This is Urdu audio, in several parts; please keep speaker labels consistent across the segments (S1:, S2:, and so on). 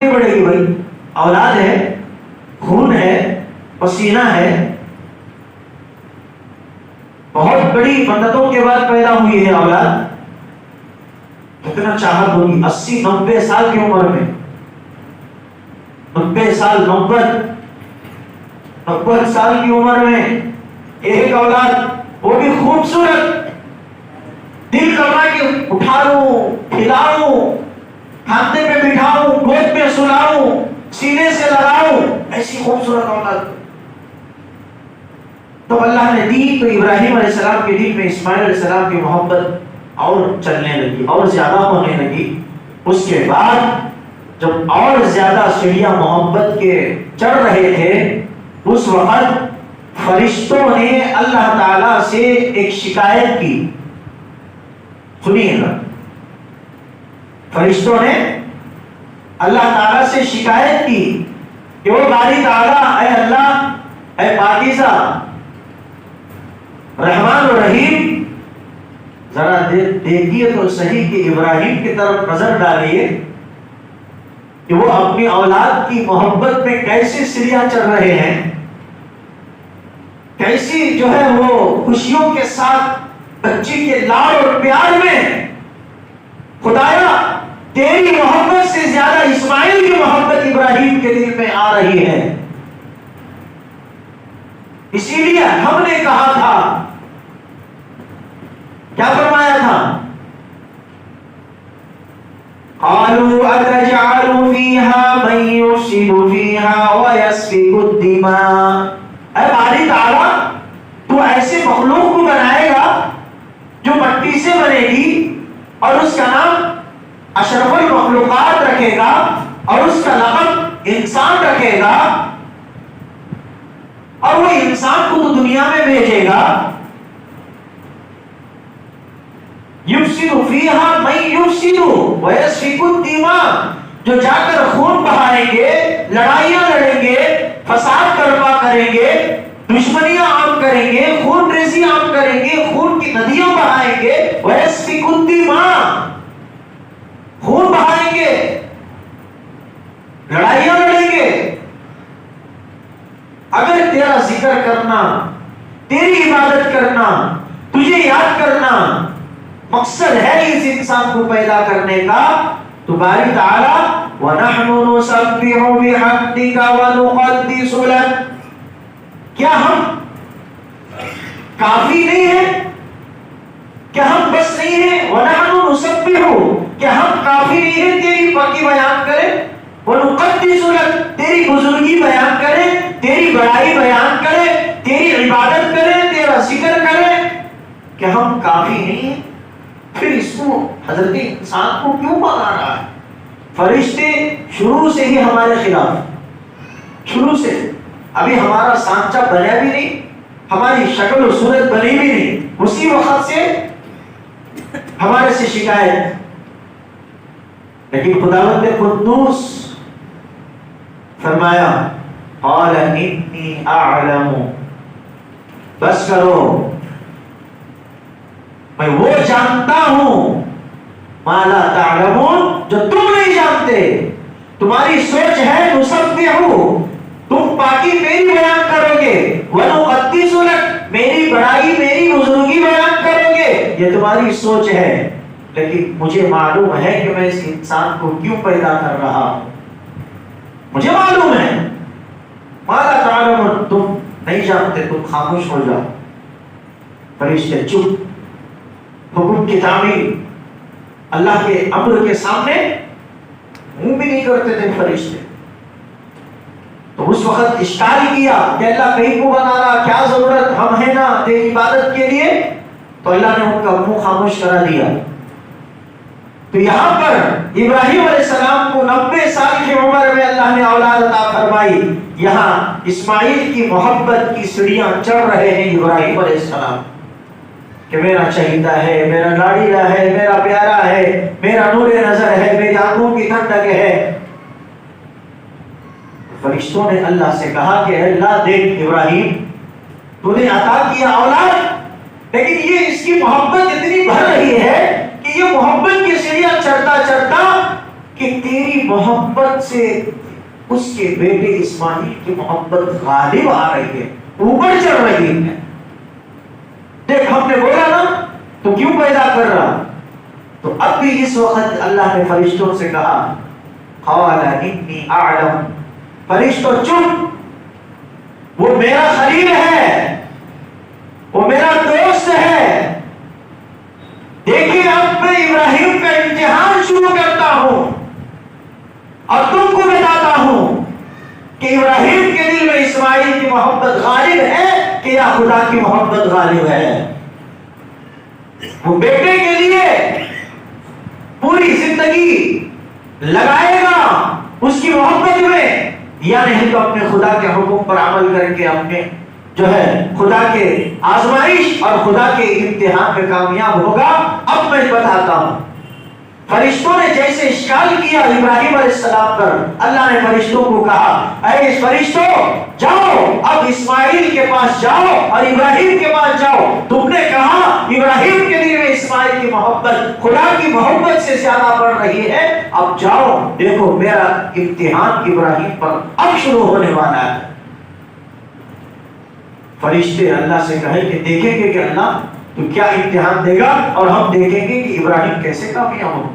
S1: پڑے گی بھائی، اولاد ہے، خون ہے، پسینہ ہے، بہت بڑی مددوں کے بعد پیدا ہوئی ہے اولاد، کتنا چاہت ہوگی 80-90 سال کی عمر میں، 90 سال 90 سال کی عمر میں ایک اولاد، وہ بھی خوبصورت، دل کرنا کہ اٹھا لوں، کھلاؤں، کھانے پہ بٹھاؤں، گود پہ سلاؤں، سینے سے لگاؤں، ایسی خوبصورت اولاد تو اللہ نے دی۔ تو ابراہیم علیہ السلام کے دل میں اسماعیل علیہ السلام کی محبت اور چلنے لگی، اور زیادہ ہونے لگی۔ اس کے بعد جب اور زیادہ سیڑھیاں محبت کے چڑھ رہے تھے، اس وقت فرشتوں نے اللہ تعالی سے ایک شکایت کی۔ سنیے گا، فرشتوں نے اللہ تعالی سے شکایت کی کہ وہ باری تعالی، اے اللہ، اے پاکیزہ، رحمان و رحیم، ذرا دیکھیے تو صحیح کہ ابراہیم کی طرف نظر ڈالیے کہ وہ اپنی اولاد کی محبت میں کیسے سیڑھیاں چڑھ رہے ہیں، کیسی جو ہے وہ خوشیوں کے ساتھ بچی کے لاڑ اور پیار میں۔ خدایا تیری محبت سے زیادہ اسماعیل کی محبت ابراہیم کے دل میں آ رہی ہے، اسی لیے ہم نے کہا تھا، کیا فرمایا تھا؟ قالوا اتجعل فيها من يفسد فيها ويسفك الدماء۔ اے باری تعالیٰ، تو ایسے مخلوق کو بنائے گا جو مٹی سے بنے گی اور اس کا نام اشرف المخلوقات رکھے گا اور اس کا لقب انسان رکھے گا، اور وہ انسان کو تو دنیا میں بھیجے گا۔ یفسد فیہا من یفسد ویسفک الدماء، جو جا کر خون بہائیں گے، لڑائیاں لڑیں گے، فساد برپا کریں گے، دشمنیاں عام کریں گے، خون ریزی عام کریں گے، خون کی ندیاں بہائیں گے، ویسفک الدماء، خون بہائیں گے، لڑائیاں لڑیں گے۔ اگر تیرا ذکر کرنا، تیری عبادت کرنا، تجھے یاد کرنا مقصد ہے اس انسان کو پیدا کرنے کا، تو باری تعالیٰ وَنَحْنُ نُسَبِّحُ بِحَمْدِكَ وَنُقَدِّسُ لَكَ، کیا ہم کافی نہیں ہیں؟ کیا ہم بس نہیں ہیں؟ وَنَحْنُ نُسَبِّحُ، کیا ہم کافی نہیں ہیں تیری پاکی بیان کریں؟ وَنُقَدِّسُ لَكَ، تیری بزرگی بیان کریں، تیری بڑائی بیان کریں، تیری عبادت کریں، تیرا ذکر کریں، کیا ہم کافی نہیں ہیں؟ پھر اس کو حضرت انسان کو کیوں بنا رہا ہے؟ فرشتے شروع سے ہی ہمارے خلاف، شروع سے، ابھی ہمارا سانچہ بنا بھی نہیں، ہماری شکل و صورت بنی بھی نہیں، اسی وقت سے ہمارے سے شکایت۔ لیکن خداوند قدوس فرمایا قال انی اعلم، بس کرو، میں وہ جانتا ہوں ما لا تعلمون، جو تم نہیں جانتے۔ تمہاری سوچ ہے نسبح، تم پاکی میری بیان کرو گے، ونقدس لک، میری بڑائی میری بزرگی بیان کرو گے، یہ تمہاری سوچ ہے۔ لیکن مجھے معلوم ہے کہ میں اس انسان کو کیوں پیدا کر رہا ہوں، مجھے معلوم ہے۔ ما لا تعلمون، تم نہیں جانتے، تم خاموش ہو جاؤ۔ فرشتے چپ، حکم کی تعمیل، اللہ کے امر کے سامنے منہ بھی نہیں کرتے تھے فرشتے۔ تو اس وقت اشکال کیا کہ اللہ کہیں کو بنا رہا، کیا ضرورت، ہم ہیں نا تیری عبادت کے لیے۔ تو اللہ نے ان کا منہ خاموش کرا دیا۔ تو یہاں پر ابراہیم علیہ السلام کو 90 سال کی عمر میں اللہ نے اولاد عطا فرمائی، یہاں اسماعیل کی محبت کی سیڑھیاں چڑھ رہے ہیں ابراہیم علیہ السلام کہ میرا چہیتا ہے، میرا لاڑیلا ہے، میرا پیارا ہے، میرا نور نظر ہے، میری آنکھوں کی ٹھنڈک ہے۔ فرشتوں نے اللہ سے کہا کہ اللہ دیکھ ابراہیم، تو نے عطا کیا اولاد، لیکن یہ اس کی محبت اتنی بڑھ رہی ہے کہ یہ محبت کی سیڑھیاں چڑھتا چڑھتا کہ تیری محبت سے اس کے بیٹے اسماعیل کی محبت غالب آ رہی ہے، اوپر چڑھ رہی ہے۔ دیکھ ہم نے بولا نا تو کیوں پیدا کر رہا؟ تو اب بھی اس وقت اللہ نے فرشتوں سے کہا قال انی اعلم، فرشتوں چپ، وہ میرا خلیل ہے، وہ میرا دوست ہے۔ دیکھیے اب میں ابراہیم کا امتحان شروع کرتا ہوں اور تم کو بتاتا ہوں کہ ابراہیم کے دل میں اسماعیل کی محبت غالب ہے کہ یا خدا کی محبت غالب ہے۔ وہ بیٹے کے لیے پوری زندگی لگائے گا اس کی محبت میں، یا نہیں تو اپنے خدا کے حکم پر عمل کر کے اپنے جو ہے خدا کے آزمائش اور خدا کے امتحان میں کامیاب ہوگا۔ اب میں بتاتا ہوں۔ فرشتوں نے جیسے اشکال کیا ابراہیم علیہ السلام پر، اللہ نے فرشتوں کو کہا اے فرشتوں جاؤ اب اسماعیل کے پاس جاؤ اور ابراہیم کے پاس جاؤ، تم نے کہا ابراہیم کے دل میں اسماعیل کی محبت خدا کی محبت سے زیادہ بڑھ رہی ہے، اب جاؤ دیکھو میرا امتحان ابراہیم پر اب شروع ہونے والا ہے۔ فرشتے اللہ سے کہیں کہ دیکھیں گے کہ اللہ تو کیا امتحان دے گا اور ہم دیکھیں گے کہ ابراہیم کیسے کامیاب ہو،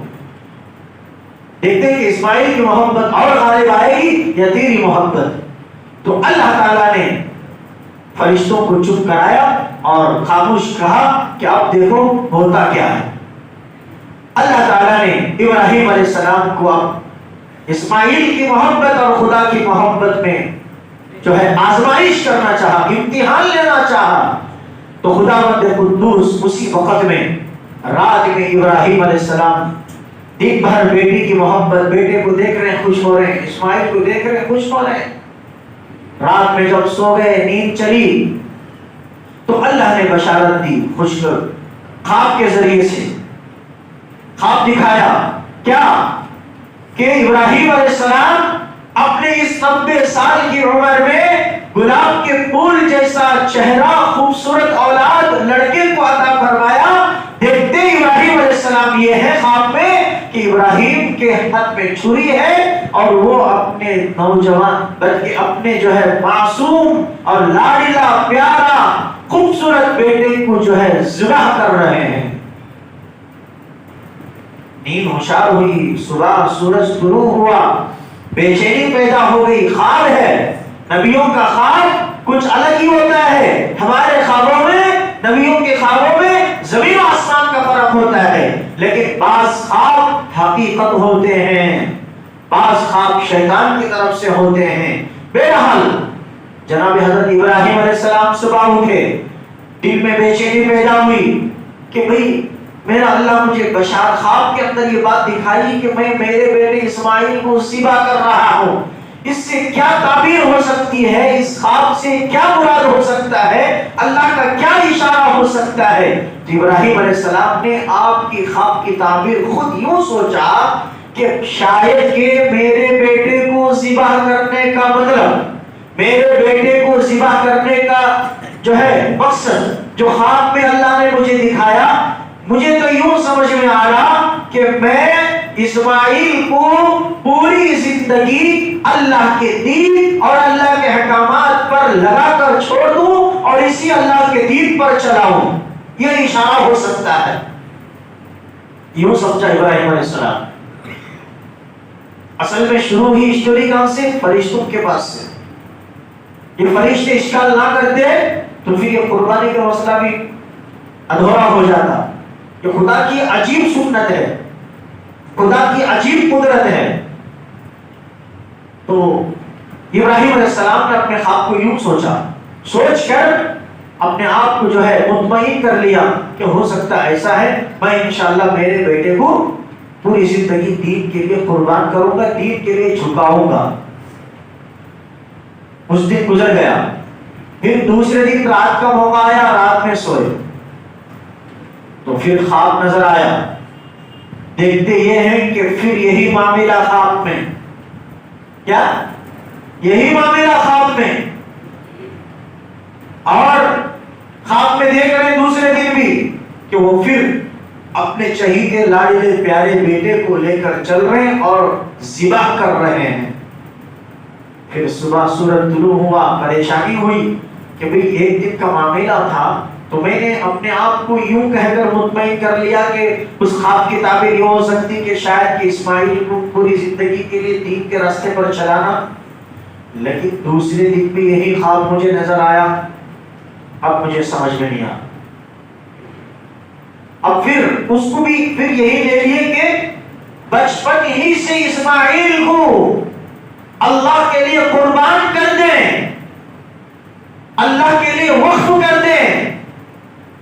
S1: دیکھتے ہیں کہ اسماعیل کی محبت اور غالب آئے گی یا تیری محبت۔ تو اللہ تعالیٰ نے فرشتوں کو چپ کرایا اور خاموش کہا کہ اب دیکھو ہوتا کیا ہے۔ اللہ تعالیٰ نے ابراہیم علیہ السلام کو اب اسماعیل کی محبت اور خدا کی محبت میں جو ہے آزمائش کرنا چاہا، امتحان لینا چاہا۔ تو خداوند قدوس اسی وقت میں رات میں ابراہیم علیہ السلام دن بھر بیٹی کی محبت، بیٹے کو دیکھ رہے ہیں خوش ہو رہے ہیں، اسماعیل کو دیکھ رہے ہیں خوش ہو رہے ہیں۔ رات میں جب سو گئے نیند چلی تو اللہ نے بشارت دی خوشخبر خواب کے ذریعے سے، خواب دکھایا کیا کہ ابراہیم علیہ السلام اپنے اس 90 سال کی عمر میں گلاب کے پھول جیسا چہرہ، خوبصورت اولاد لڑکے کو عطا فرمایا۔ دیکھتے ابراہیم علیہ السلام یہ ہے خواب میں کہ ابراہیم کے ہاتھ میں چھری ہے اور وہ اپنے نوجوان بلکہ اپنے جو ہے معصوم اور لاڈلا پیارا خوبصورت بیٹے کو جو ہے ذبح کر رہے ہیں۔ نیند ہوشیار ہوئی، صبح سورج طلوع ہوا، بے چینی پیدا ہو گئی۔ خواب ہے، نبیوں کا خواب کچھ الگ ہی ہوتا ہے۔ ہمارے خوابوں میں، نبیوں کے خوابوں میں زمین و آسمان کا فرق ہوتا ہے، لیکن بعض خواب حقیقت ہوتے ہیں، بعض خواب شیطان کی طرف سے ہوتے ہیں۔ بہرحال جناب حضرت ابراہیم علیہ السلام صبح اٹھے، دل میں بے چینی پیدا ہوئی کہ بھئی میرا اللہ مجھے بشار خواب کے اندر یہ بات دکھائی کہ میں میرے بیٹے اسماعیل کو ذبح کر رہا ہوں، اس سے کیا تعبیر ہو سکتی ہے، اس خواب سے کیا مراد ہو سکتا ہے، اللہ کا کیا اشارہ ہو سکتا ہے۔ ابراہیم علیہ السلام نے آپ کی خواب کی تعبیر خود یوں سوچا کہ شاید کہ میرے بیٹے کو ذبح کرنے کا مطلب، میرے بیٹے کو ذبح کرنے کا جو ہے مقصد جو خواب میں اللہ نے مجھے دکھایا، مجھے تو یوں سمجھ میں آ رہا کہ میں اسماعیل کو پوری زندگی اللہ کے دین اور اللہ کے احکامات پر لگا کر چھوڑ دوں اور اسی اللہ کے دین پر چلاؤں، یہ اشارہ ہو سکتا ہے۔ یوں سمجھا ابراہیم علیہ السلام۔ اصل میں شروع ہی اسٹوری کہاں سے؟ فرشتوں کے پاس سے۔ یہ فرشتے اشکال نہ کرتے تو پھر یہ قربانی کا مسئلہ بھی ادھورا ہو جاتا۔ یہ خدا کی عجیب سنت ہے، خدا کی عجیب قدرت ہے۔ تو ابراہیم علیہ السلام نے اپنے خواب کو یوں سوچا، سوچ کر اپنے آپ کو جو ہے مطمئن کر لیا کہ ہو سکتا ایسا ہے، میں انشاءاللہ میرے بیٹے کو پوری زندگی دین کے لیے قربان کروں گا، دین کے لیے جھکاؤں گا۔ اس دن گزر گیا، پھر دوسرے دن رات کا موقع آیا، رات میں سوئے تو پھر خواب نظر آیا۔ دیکھتے یہ ہیں کہ پھر یہی معاملہ خواب میں، کیا یہی معاملہ خواب میں، اور خواب میں دیکھ رہے دوسرے دن بھی کہ وہ پھر اپنے چہیتے لاڈلے پیارے بیٹے کو لے کر چل رہے ہیں اور ذبح کر رہے ہیں۔ پھر صبح سورج طلوع ہوا، پریشانی ہوئی کہ بھئی ایک دن کا معاملہ تھا، تو میں نے اپنے آپ کو یوں کہہ کر مطمئن کر لیا کہ اس خواب کی تعبیر یہ ہو سکتی کہ شاید کہ اسماعیل کو پوری زندگی کے لیے دین کے راستے پر چلانا، لیکن دوسرے دن بھی یہی خواب مجھے نظر آیا۔ اب مجھے سمجھ میں نہیں آیا۔ اب پھر اس کو بھی پھر یہی لے لیے کہ بچپن ہی سے اسماعیل کو اللہ کے لیے قربان کر دیں، اللہ کے لیے وقف کر دیں،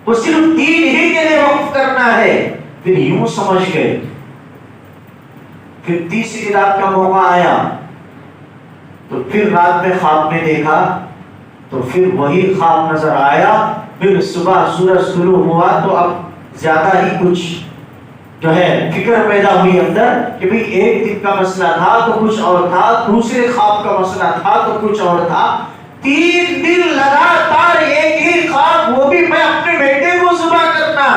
S1: وہ صرف دین ہی کے لیے وقف کرنا ہے۔ پھر یوں سمجھ گئے۔ پھر تیسری رات کا موقع آیا تو پھر رات میں خواب میں دیکھا تو پھر وہی خواب نظر آیا۔ پھر صبح سورج طلوع ہوا تو اب زیادہ ہی کچھ جو ہے فکر پیدا ہوئی اندر کہ بھئی ایک دن کا مسئلہ تھا تو کچھ اور تھا، دوسرے خواب کا مسئلہ تھا تو کچھ اور تھا، 3 دن لگاتار ایک ہی خواب، وہ بھی میں اپنے بیٹے کو ذبح کرنا۔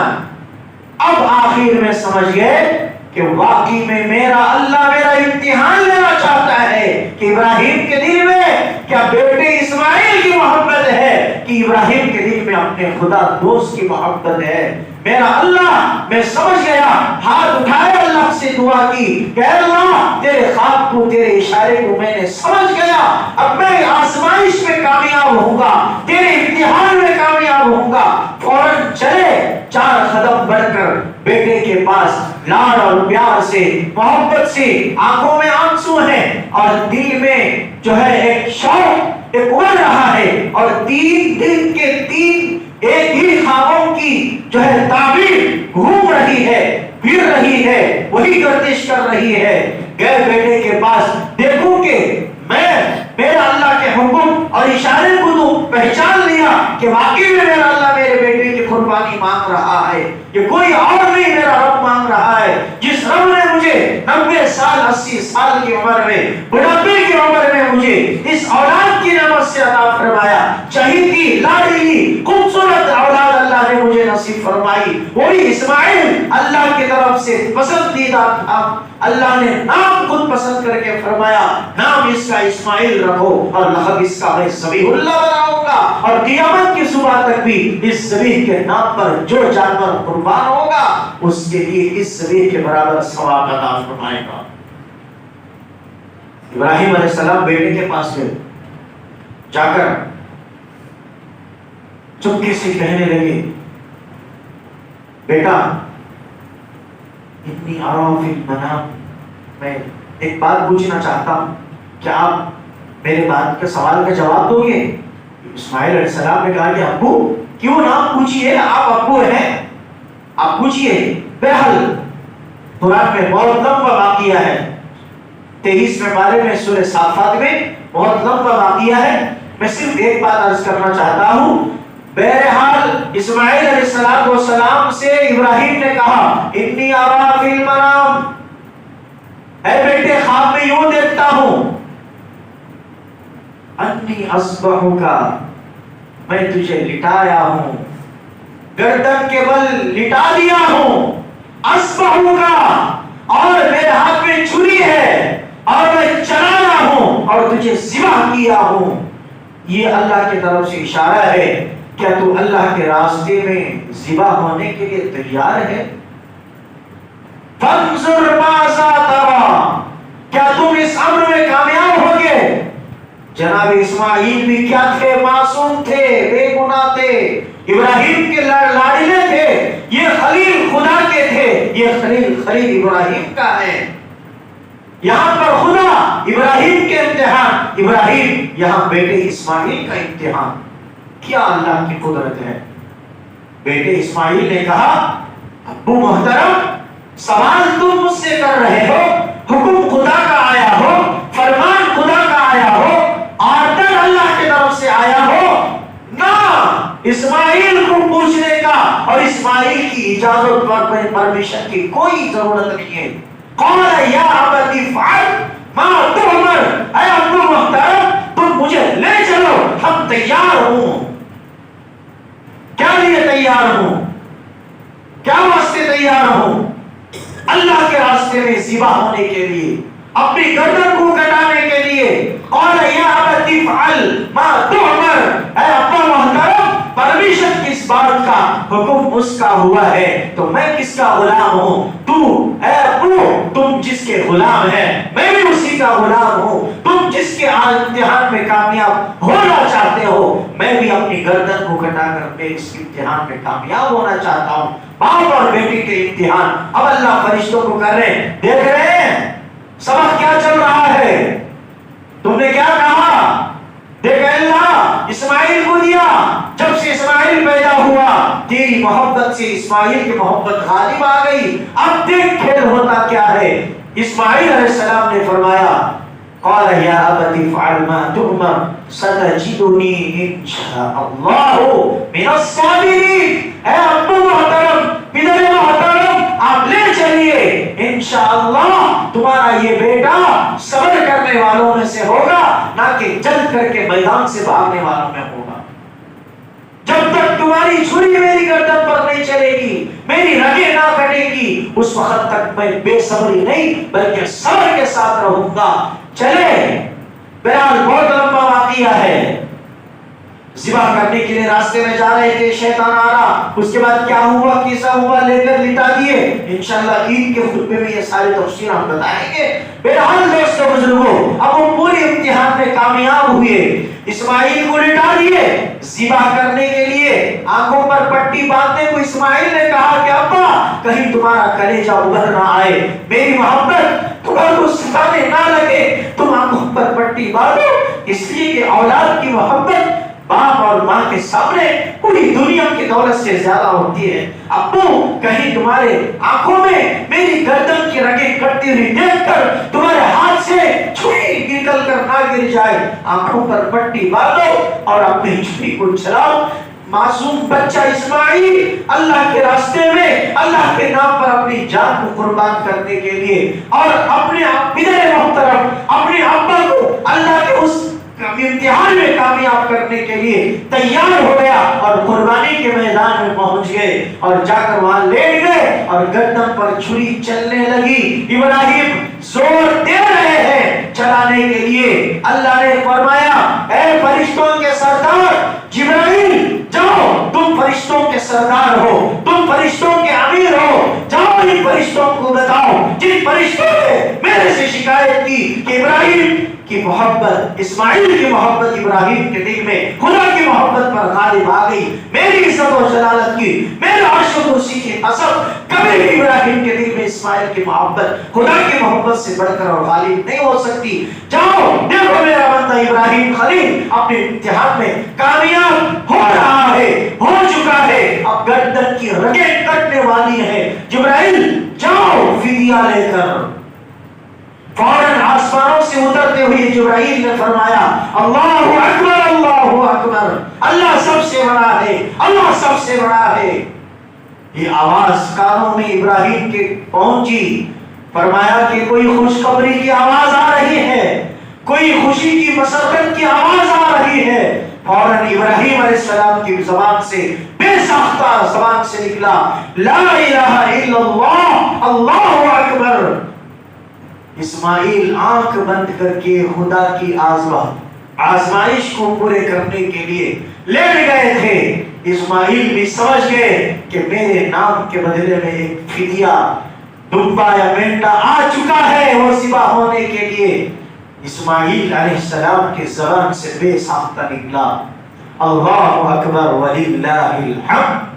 S1: اب آخر میں سمجھ گئے کہ واقعی میں میرا اللہ میرا امتحان لینا چاہتا ہے کہ ابراہیم کے دل میں کیا بیٹے اسماعیل کی محبت ہے کہ ابراہیم کے دل میں اپنے خدا دوست کی محبت ہے۔ میرا اللہ، میں سمجھ گیا، ہاتھ اٹھائے اللہ سے دعا کی کہ اللہ تیرے خواب کو، تیرے اشارے کو میں نے سمجھ گیا، اب میں آزمائش میں کامیاب ہوں گا، تیرے امتحان میں کامیاب ہوں گا۔ فوراً چلے 4 قدم بڑھ کر بیٹے کے پاس، لاڈ اور پیار سے، محبت سے، آنکھوں میں آنسو ہیں اور دل میں جو ہے ایک شوق ایک اڑ رہا ہے، اور 3 دن کے 3 ایک ہی خوابوں کی جو ہے تعبیر گھوم رہی ہے، پھر رہی ہے، وہی گردش کر رہی ہے۔ گئے بیٹے کے پاس، دیکھوں کہ میرا اللہ کے حکم اور اشارے کو تو پہچان لیا کہ واقعی میں میرا اللہ میرے بیٹے کی قربانی مانگ رہا ہے، یہ کوئی اور نہیں میرا رب مانگ رہا ہے، جس رب نے مجھے 90 سال 80 سال کی عمر میں، بڑھاپے کی عمر میں مجھے اس اولاد کی نعمت سے عطا فرمایا، چہیتی لاڈلی خوبصورت اولاد اللہ نے مجھے نصیب فرمائی، وہی اسماعیل اللہ کی طرف سے پسندیدہ تھا۔ اللہ نے نام خود پسند کر کے فرمایا، نام اس کا اسماعیل رکھو اور لقب اس کا میں ذبیح اللہ بناؤں گا، اور قیامت کی صبح تک بھی اس ذبیح کے نام پر جو جانور قربان ہوگا اس کے لیے اس ذبیح کے برابر ثواب عطا فرمائے گا۔ ابراہیم علیہ السلام بیٹے کے پاس گئے، جا کر چپکے سے کہنے لگے، بیٹا اتنی آرام فی المنام، میں ایک بات پوچھنا چاہتا ہوں، کیا آپ میرے بات کے سوال کا جواب دو گے؟ اسماعیل علیہ السلام نے کہا کہ ابو کیوں نہ پوچھئے، آپ ابو ہیں، آپ پوچھئے۔ بہرحال قرآن میں بہت لمبا واقعہ ہے، 23ویں پارے میں سورہ صافات میں بہت لمبا واقعہ ہے، میں صرف ایک بات عرض کرنا چاہتا ہوں۔ بہرحال اسماعیل علیہ السلام سے ابراہیم نے کہا، انی ارا فی المنام، اے بیٹے خواب میں یوں دیکھتا ہوں، انی اذبحک، میں تجھے لٹایا ہوں، گردن کے بل لٹا دیا ہوں، اذبحک، اور میرے ہاتھ میں چھری ہے اور میں چلا رہا ہوں اور تجھے ذبح کیا ہوں۔ یہ اللہ کی طرف سے اشارہ ہے، کیا تو اللہ کے راستے میں ذبح ہونے کے لیے تیار ہے؟ فانظر ماذا ترى، کیا تم اس امر میں کامیاب ہوگے؟ جناب اسماعیل بھی کیا تھے؟ معصوم تھے، بے گناہ تھے، ابراہیم کے لاڈلے تھے، یہ خلیل خدا کے تھے، یہ خلیل ابراہیم کا ہے۔ یہاں پر خدا ابراہیم کے امتحان، ابراہیم یہاں بیٹے اسماعیل کا امتحان، کیا اللہ کی قدرت ہے۔ بیٹے اسماعیل نے کہا، ابو محترم سوال تم مجھ سے کر رہے ہو، حکم خدا کا آیا ہو، فرمان خدا کا آیا ہو، آرڈر اللہ کی طرف سے آیا ہو، نہ اسماعیل کو پوچھنے کا اور اسماعیل کی اجازت پر پرمیشن کی کوئی ضرورت نہیں ہے۔ قال یا ابت افعل ما تؤمر، اے ابو محترم تم مجھے لے چلو، ہم تیار ہوں۔ کیا لیے تیار ہوں؟ کیا واسطے تیار تیار ہوں اللہ کے راستے میں ذبح ہونے کے لیے، اپنی گردن کو کٹانے کے لیے۔ قال یا ابت افعل ما تؤمر، اے ابا محترم پرمیشن کس بات کا، حکم اس کا ہوا ہے تو میں کس کا غلام ہوں؟ تو اے ابو تم جس کے غلام ہیں میں بھی اسی کا غلام ہوں، تم جس کے امتحان میں کامیاب ہونا چاہتے ہو میں بھی اپنی گردن کو کٹا کر کے اس امتحان میں کامیاب ہونا چاہتا ہوں۔ باپ اور بیٹی کے امتحان اب اللہ فرشتوں کو کر رہے ہیں، دیکھ رہے ہیں سبق کیا چل رہا ہے، تم نے کیا کہا، دیکھ اللہ اسماعیل کو دیا، جب سے اسماعیل پیدا ہوا تیری محبت سے اسماعیل کی محبت غالب آ گئی، اب دیکھ کھیل ہوتا کیا ہے۔ اسماعیل علیہ السلام نے فرمایا قال یا ابت افعل ما تؤمر ستجدنی انشاءاللہ من الصابرین۔ اے ابو محترم پدر محترم آپ لے چلیے، انشاءاللہ تمہارا یہ بیٹا صبر کرنے والوں میں سے ہوگا، نہ کہ جلد کر کے میدان سے بھاگنے والوں میں ہوگا۔ جب تک تمہاری چھری میری گردن پر نہیں چلے گی، میری رگیں نہ کٹے گی، اس وقت تک میں بے صبری نہیں بلکہ صبر کے ساتھ رہوں گا۔ چلے بہرحال بہت لمبا واقعہ ہے، ذبح کرنے کے لیے راستے میں جا رہے تھے، شیطان آ رہا، اس کے بعد کیا ہوا کیسا ہوا لے کر لٹا دیے۔ انشاءاللہ عید کے خطبے میں یہ ساری تفصیل ہم بتائیں گے۔ بہرحال دوستو بزرگوں اب وہ پورے امتحان میں کامیاب ہوئے، اسماعیل کو لٹا دیے ذبح کرنے کے لیے، آنکھوں پر پٹی باندھنے کو اسماعیل نے کہا کہ ابا کہیں تمہارا کلیجہ ابھر نہ آئے، میری محبت تمہیں کو ستانے نہ لگے، تم آنکھوں پر پٹی باندھو، اس لیے کہ اولاد کی محبت باپ اور ماں کے سامنے پوری دنیا کی دولت سے زیادہ ہوتی ہے۔ ابو کہیں تمہارے آنکھوں میں میری گردن کی رگیں کٹتی ہوئی دیکھ کر تمہارے ہاتھ سے چھری نکل کر نہ گر جائے، آنکھوں پر پٹی باندھو اور اپنی چھری کو چلاؤ۔ معصوم بچہ اسماعیل اللہ کے راستے میں اللہ کے نام پر اپنی جان کو قربان کرنے کے لیے اور اپنے پدر محترم اپنے ابا کو اللہ کے اس امتحان میں کامیاب کرنے کے لیے تیار ہو گیا اور قربانی کے میدان میں پہنچ گئے اور جا کر وہاں لیٹ گئے اور گردن پر چھری چلنے لگی۔ ابراہیم زور دے رہے ہیں چلانے کے لیے، اللہ نے فرمایا اے فرشتوں کے سردار جبرائیل جاؤ، تم فرشتوں کے سردار ہو، تم فرشتوں کے امیر ہو، جاؤ ان فرشتوں کو بتاؤ جن فرشتوں نے میرے سے شکایت کی کہ ابراہیم کی محبت اسماعیل کی محبت ابراہیم کے دل میں خدا کی محبت پر غالب آ گئی، میری عزت و جلالت کی میرے عرش و کرسی کی قسم کبھی بھی ابراہیم کے دل میں اسماعیل کی محبت خدا کی محبت سے بڑھ کر اور غالب نہیں ہو سکتی۔ جاؤ دیکھو میرا بندہ ابراہیم خلیل اپنے امتحان میں کامیاب ہو رہا ہے، ہو چکا ہے، اب گردن کی رگیں کٹنے والی ہے۔ جبرائیل جاؤ فدیہ لے کر۔ فوراً آسمانوں سے اترتے ہوئے جبرائیل نے فرمایا اللہ اکبر اللہ اکبر، اللہ سب سے بڑا ہے، اللہ سب سے بڑا ہے۔ یہ آواز کانوں میں ابراہیم کے پہنچی، فرمایا کہ کوئی خوشخبری کی آواز آ رہی ہے، کوئی خوشی کی مسرت کی آواز آ رہی ہے۔ فوراً ابراہیم علیہ السلام کی زبان سے بے ساختہ زبان سے نکلا لا الہ الا اللہ اللہ اکبر۔ اسماعیل آنکھ بند کر کے خدا کی آزمائش کو پورے کرنے کے لیے لیٹ گئے تھے۔ اسماعیل بھی سمجھ گئے کہ میرے نام کے بدلے میں ایک فدیہ دمبا یا مینڈا آ چکا ہے وہ ذبح ہونے کے لیے۔ اسماعیل علیہ السلام کے زبان سے بے ساختہ نکلا اللہ اکبر وللہ الحمد۔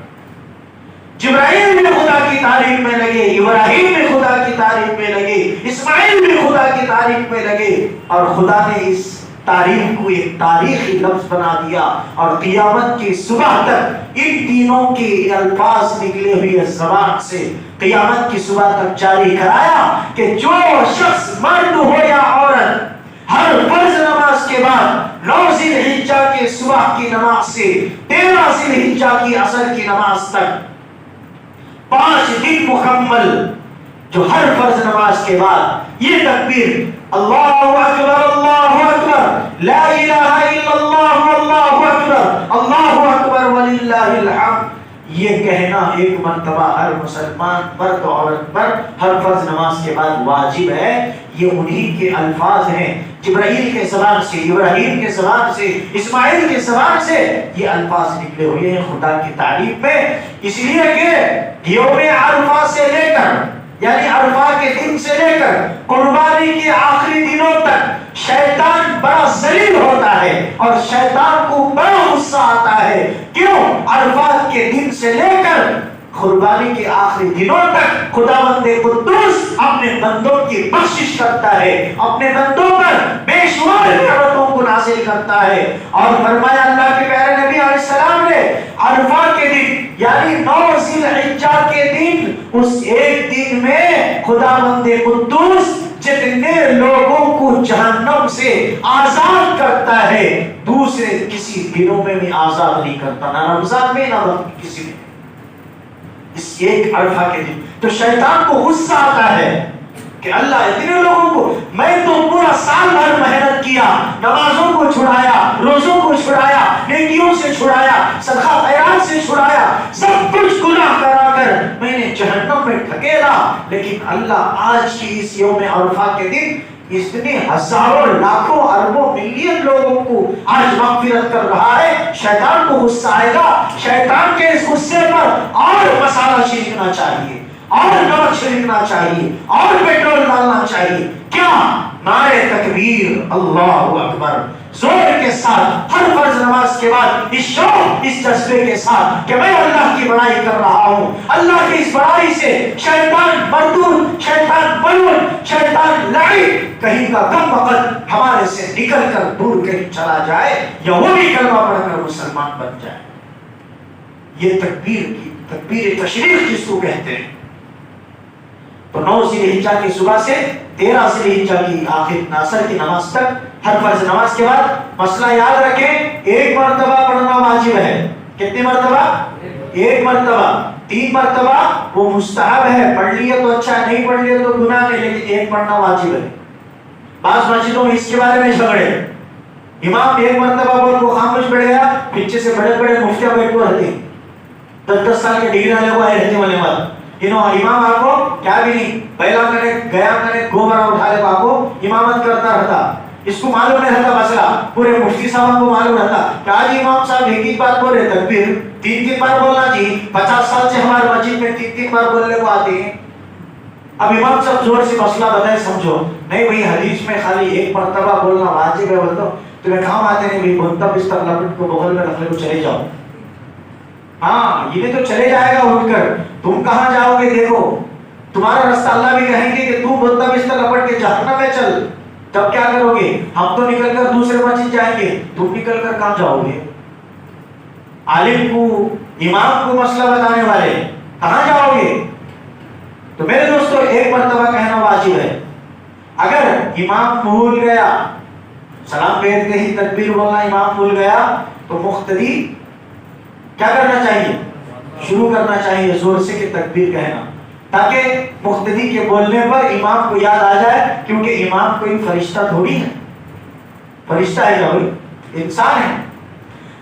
S1: جبرائیل بھی خدا کی تعریف میں لگے، ابراہیم بھی خدا کی تعریف میں لگے، اسماعیل بھی خدا کی تعریف میں لگے، اور خدا نے اس تعریف کو ایک تاریخی لفظ بنا دیا اور قیامت کی صبح تک ان تینوں کے الفاظ نکلے ہوئے زبان سے قیامت کی صبح تک جاری کرایا کہ جو شخص مرد ہو یا عورت ہر فرض نماز کے بعد 9 ذی الحجہ کے صبح کی نماز سے 13 ذی الحجہ کی عصر کی نماز تک 5 دن مکمل جو ہر فرض نماز کے بعد یہ تکبیر اللہ اکبر لا الہ الا اللہ واللہ اکبر اللہ اکبر وللہ الحمد یہ کہنا ایک مرتبہ ہر مسلمان مرد و عورت پر ہر فرض نماز کے بعد واجب ہے۔ یہ انہی کے الفاظ ہیں، جبرائیل کے زبان سے، ابراہیم کے زبان سے، اسماعیل کے زبان سے یہ الفاظ نکلے ہوئے ہیں خدا کی تعریف میں۔ اس لیے کہ یوم عرفہ سے لے کر، یعنی عرفہ کے دن سے لے کر قربانی کے آخری دنوں تک شیطان بڑا ذلیل ہوتا ہے اور شیطان کو بڑا غصہ آتا ہے۔ کیوں؟ عرفات کے دن سے لے کر قربانی کے آخری دنوں تک خداوند قدوس اپنے بندوں کی بخشش کرتا ہے، اپنے بندوں پر بے شمار نعمتوں کو نازل کرتا ہے۔ اور فرمایا اللہ کے پیارے نبی علیہ السلام نے عرفہ کے دن یعنی 9 ذی الحجہ کے دن، اس ایک دن میں خداوند قدوس جتنے لوگوں کو جہنم سے آزاد کرتا ہے دوسرے کسی دنوں میں بھی آزاد نہیں کرتا، نہ رمضان میں نہ کسی میں، اس ایک عرفہ کے دن۔ تو شیطان کو غصہ آتا ہے کہ اللہ اتنے لوگوں کو، میں تو پورا سال بھر محنت کیا، نمازوں کو چھڑایا، روزوں کو چھڑایا، نیکیوں سے چھڑایا، صدقہ خیرات سے چھڑایا، سب کچھ گناہ کرا کر میں نے جہنم میں ڈھکیلا، لیکن اللہ آج کی اس یوم عرفہ کے دن اتنے ہزاروں لاکھوں اربوں ملین لوگوں کو آج مغفرت کر رہا ہے۔ شیطان کو غصہ آئے گا، شیطان کے اس غصے پر اور مسالہ چھڑکنا چاہیے، اور نمک چھڑکنا چاہیے، اور پیٹرول ڈالنا چاہیے۔ کیا؟ نعرے تکبیر، اللہ اکبر، زور کے ساتھ ہر فرض نماز کے بعد اس شوق، اس جذبے کے ساتھ کہ میں اللہ کی بڑائی کر رہا ہوں، اللہ کی اس بڑائی سے شیطان مردود، شیطان ملعون، شیطان لعین کہیں کا کم وقت ہمارے سے نکل کر دور کہیں چلا جائے، یا وہ بھی کلمہ پڑھ کر مسلمان بن جائے۔ یہ تکبیر تشریف جس کو کہتے ہیں۔ تو 9 ذی الحجہ کی صبح سے 13 ذی الحجہ کی آخر عصر کی نماز تک ہر فرض نماز کے بعد مسئلہ یاد رکھیں، ایک مرتبہ پڑھنا واجب ہے۔ کتنی مرتبہ؟ ایک مرتبہ۔ 3 مرتبہ وہ مستحب ہے، پڑھ لیے تو اچھا ہے، نہیں پڑھ لیے تو گناہ نہیں، لیکن ایک پڑھنا واجب ہے۔ بعض مسجدوں میں اس کے بارے میں جھگڑے، امام ایک مرتبہ بول کو خاموش بیٹھ گیا، پیچھے سے بڑے بڑے مفتیاں بیٹھ کو رہتے 10 سال کے ڈگری والے کو آئے رہتے والے بات امام آپ کو کیا بھی نہیں، پہلا کرے گیا کرے گوبرہ اٹھا لے آپ کو امامت کرتا رہتا، اس کو معلوم نہیں رہتا مسئلہ، پورے مفتی صاحب کو معلوم رہتا کہ آج امام صاحب ایک بات بول رہے، تکبیر 3 بار بولنا جی، 50 سال سے ہمارے مسجد میں 3 بار بولنے کو آتے ہیں۔ اب امام صاحب زور سے مسئلہ بتائے، سمجھو نہیں بھائی حدیث میں خالی ایک مرتبہ بولنا واجب ہے، بولتا تمہیں کام آتے نہیں بھائی، بولتا بستر لپٹ کو بغل میں رکھ لے کو چلے جاؤ۔ ہاں یہ تو چلے جائے گا اٹھ کر، تم کہاں جاؤ گے؟ دیکھو تمہارا رستہ اللہ بھی کہیں گے کہ تم بولتا بستر لپٹ کے جہنم میں چل، تب کیا کرو گے؟ ہم تو نکل کر دوسرے مسجد جائیں گے، تم نکل کر کہاں جاؤ گے؟ عالم کو، امام کو مسئلہ بتانے والے کہاں جاؤ گے؟ تو میرے دوستو ایک مرتبہ کہنا واجب ہے۔ اگر امام بھول گیا، سلام پھیرتے ہی تکبیر بولنا امام بھول گیا، تو مقتدی کیا کرنا چاہیے؟ شروع کرنا چاہیے زور سے کہ تکبیر کہنا، تاکہ مقتدی کے بولنے پر امام کو یاد آ جائے، کیونکہ امام کوئی فرشتہ تھوڑی ہے، فرشتہ ہے کیا بھائی؟ انسان ہے۔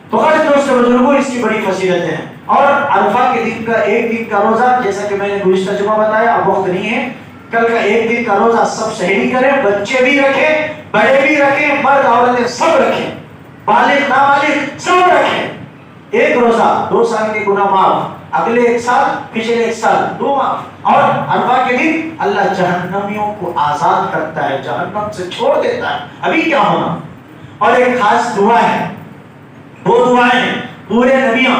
S1: تو خاص دوست بزرگوں اس کی بڑی فضیلتیں ہیں۔ اور عرفہ کے دن کا ایک دن کا روزہ، جیسا کہ میں نے گزشتہ جمعہ بتایا، اب وقت نہیں ہے، کل کا ایک دن کا روزہ سب صحیح کریں، بچے بھی رکھیں، بڑے بھی رکھیں، مرد عورتیں سب رکھیں، بالغ نابالغ سب رکھیں۔ ایک روزہ 2 سال کے گناہ معاف، اگلے 1 سال، پچھلے 1 سال 2 معاف۔ اور عرفہ کے دن اللہ جہنمیوں کو آزاد کرتا ہے، جہنم سے چھوڑ دیتا ہے۔ ابھی کیا ہونا؟ اور ایک خاص دعا ہے، 2 دعائیں ہیں، پورے نبیاں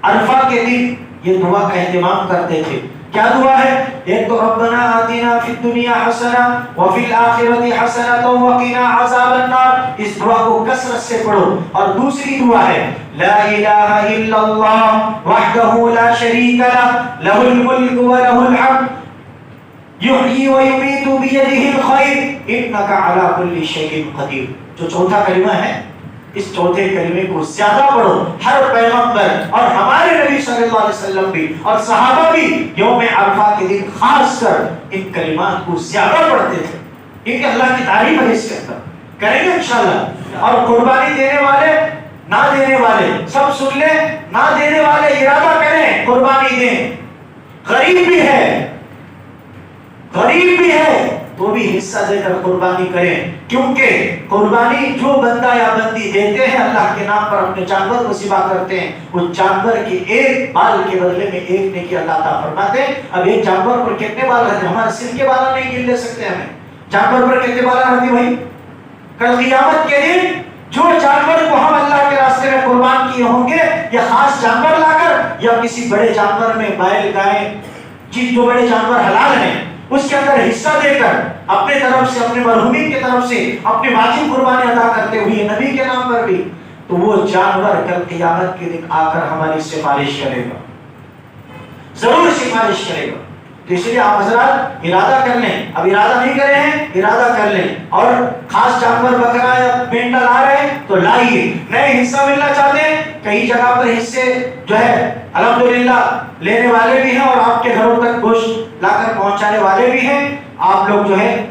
S1: عرفہ کے دن یہ دعا کا اہتمام کرتے تھے۔ کیا دعا ہے؟ ایک تو ربنا آتنا فی الدنیا حسنہ وفی الآخرۃ حسنۃ وقنا عذاب النار، اس دعا کو کثرت سے پڑھو۔ اور دوسری دعا ہے لا الہ الا اللہ وحدہ لا شریک لہ لہ الملک ولہ الحمد یحیی ویمیت بیدہ الخیر انک علی کل شیء قدیر۔ جو چوتھا کلمہ ہے، اس چوتھے کلمے کو زیادہ پڑھو۔ ہر پیغمبر اور ہمارے نبی صلی اللہ علیہ وسلم بھی اور صحابہ بھی یوم عرفہ کے دن خاص کر ان کلمات کو زیادہ پڑھتے تھے، کیونکہ اللہ کی تعریف ہے اس کے اندر، کریں گے انشاءاللہ۔ اور قربانی دینے والے نہ دینے والے سب سن لیں، نہ دینے والے ارادہ کریں قربانی دیں، غریب بھی ہے تو بھی حصہ دے کر قربانی کریں، کیونکہ قربانی جو بندہ یا بندی دیتے ہیں اللہ کے نام پر اپنے جانور کو ذبح کرتے ہیں، اس جانور کے ایک بال کے بدلے میں ایک نیکی اللہ تعالیٰ فرماتے ہیں۔ اب ایک جانور پر کتنے بال رہتے ہیں؟ ہمارے سر کے بالا نہیں گن لے سکتے ہمیں، جانور پر کتنے بالا رہتے بھائی؟ کل قیامت کے دن جو جانور کو ہم اللہ کے راستے میں قربان کیے ہوں گے، یا خاص جانور لا کر یا کسی بڑے جانور میں بیل گائے جو بڑے جانور حلال ہیں اس کے اندر حصہ دے کر اپنے طرف سے، اپنے مرحومین کی طرف سے اپنے واجب قربانی ادا کرتے ہوئے نبی کے نام پر بھی، تو وہ جانور کل قیامت کے دن آ کر ہماری سفارش کرے گا، ضرور سفارش کرے گا۔ تو اس لیے آپ حضرات ارادہ کر لیں، اب ارادہ نہیں کرے ہیں ارادہ کر لیں، اور خاص جانور بکرا یا مینڈا لا رہے ہیں تو لائیے، نئے حصہ ملنا چاہتے ہیں، کئی جگہ پر حصے جو ہے الحمدللہ لینے والے بھی ہیں اور آپ کے گھروں تک گوشت لا کر پہنچانے والے بھی ہیں، آپ لوگ جو ہے